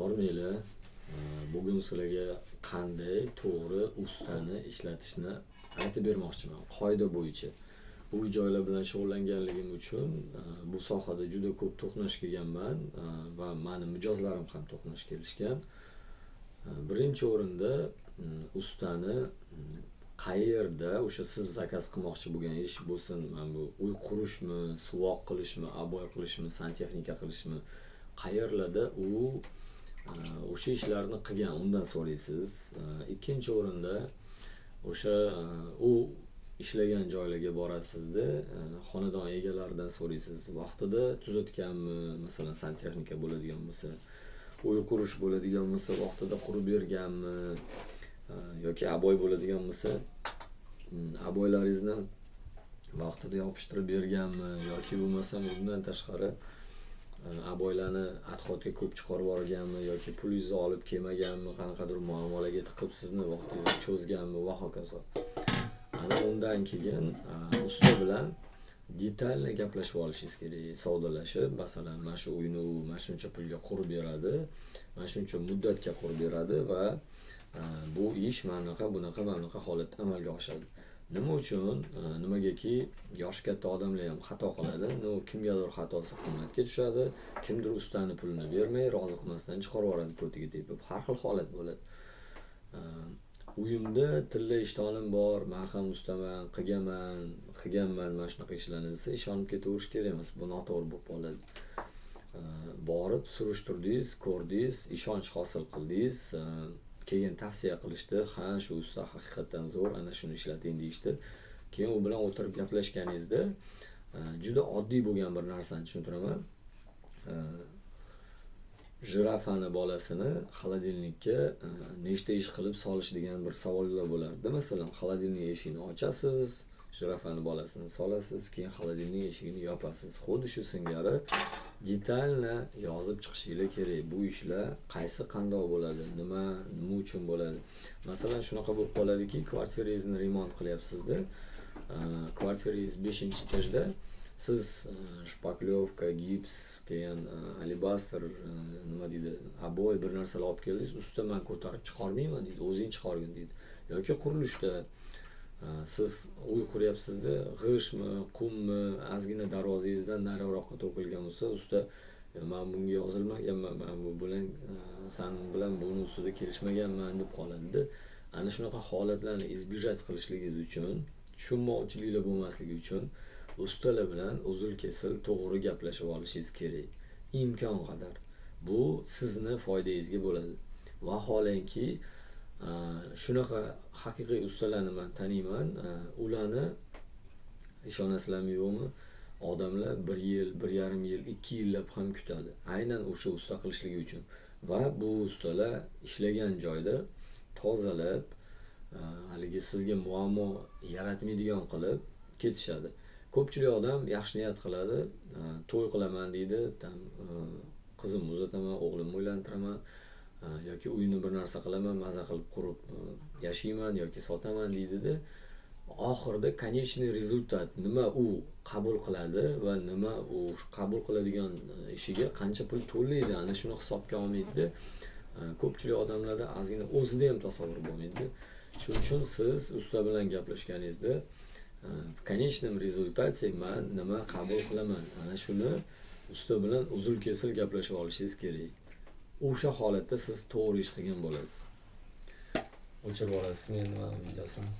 Hormanglar, bugun sizlarga qanday to'g'ri ustani ishlatishni aytib bermoqchiman. Qoida bo'yicha. Uy-joylar bilan shug'ullanganligim uchun bu sohada juda ko'p to'qnash kelganman va meni mijozlarim ham to'qnash kelishgan. Birinchi o'rinda ustani qayerda o'sha siz zakaz qilmoqchi bo'lgan ish bo'lsin, mana bu uy qurishmi, suvoq qilishmi, aboy qilishmi, santexnika qilishmi, qayerlarda u o'sha ishlarni qilgan, undan so'raysiz. Ikkinchi o'rinda o'sha u ishlagan joylarga borasizda, xonadon egalaridan so'raysiz. Vaqtida tuzatganmi, masalan, santexnika bo'ladigan bo'lsa, uy qurish bo'ladigan bo'lsa, vaqtida qurib berganmi, yoki aboy bo'ladigan bo'lsa, aboylaringizni vaqtida yopishtirib berganmi, yoki bo'lmasa bundan tashqari aboylarni adxotga ko'p chiqarib yuborganmi, yoki pulingizni olib kelmaganmi, qanaqadir muammolarga tiqib sizni vaqtingizni cho'zganmi va hokazo. Ana undan keyin usta bilan detalni gaplashib olishingiz kerak, savdolashib, masalan, mana shu uyni u mana shuncha pulga qurib beradi, mana shuncha muddatga qurib beradi va bu ish bunaqa holatda amalga oshadi. Nima uchun? Nimagaki yoshi katta odamlar ham xato qiladi. Kimgadir xatosi qimmatga tushadi, kimdir ustani pulini bermay, rozi qilmasdan chiqarib yuboradi ko'tiga tepib. Har xil holat bo'ladi. Uyimda tilla ishtonim bor, men ham ustaman, qilganman mana shunaqa ishlarni desa, ishonib ketaverish kerak emas. Bu noto'g'ri bo'lib qoladi. Borib surishtirdingiz, ko'rdingiz, ishonch hosil qildingiz, keyin tavsiya qilishdi, ha shu usta haqiqatan zo'r, ana shuni ishlating deyishdi. Keyin u bilan o'tirib gaplashganingizda juda oddiy bo'lgan bir narsani tushuntiraman. Jirafani bolasini xolodilnikka nechta ish qilib solish degan bir savollar bo'lardi. Masalan, xolodilnik eshigini ochasiz, jirafani bolasini solasiz, keyin xolodilnik eshigini yopasiz. Xuddi shu singari detalni yozib chiqishingiz kerak. Bu ishlar qaysi qandoq bo'ladi, nima uchun bo'ladi. Masalan, shunaqa bo'lib qoladiki, kvartirangizni remont qilyapsizda, kvartirangiz 5-etajda, siz shpaklyovka, gips, keyin alibastr, nima deydi, aboy bir narsalar olib keldingiz, usta men ko'tarib chiqarmayman deydi, o'zing chiqargin deydi. Yoki qurilishda siz uy quryapsizda, g'ishtmi, qummi, ozgina darvozangizdan nariroqqa to'kilgan bo'lsa, usta men bunga yozilmaganman, men bu bilan sen bilan buni ustida kelishmaganman deb qoladi. Ana shunaqa holatlarni izbijat qilishligingiz uchun, tushunmovchiliklar bo'lmasligi uchun ustalar bilan uzil-kesil to'g'ri gaplashib olishingiz kerak. Imkon qadar. Bu sizni foydangizga bo'ladi. Vaholanki shunaqa haqiqiy ustalarni men taniyman. Ularni ishonasizlarmi yo'qmi, odamlar 1 yil, 1,5 yil, 2 yillab ham kutadi. Aynan o'sha usta qilishligi uchun. Va bu ustalar ishlagan joyda tozalab, haligi sizga muammo yaratmaydigan qilib ketishadi. Ko'pchilik odam yaxshi niyat qiladi, to'y qilaman deydi, qizimni uzataman, o'g'limni uylantiraman, yoki uyni bir narsa qilaman, maza qilib qurib yashayman yoki sotaman deydi-da. Oxirida konечный rezultat nima u qabul qiladi va nima u qabul qiladigan ishiga qancha pul to'laydi, ana shuni hisobga olmaydi-da. Ko'pchilik odamlarda ozgina o'zida ham tasavvur bo'lmaydi. Shuning uchun siz usta bilan gaplashganingizda в конечном результате men nima qabul qilaman, ana shuni usta bilan uzil-kesil gaplashib olishingiz kerak. O'sha holatda siz to'g'ri ish qilgan bo'lasiz. O'chirib olasiz meni videosini.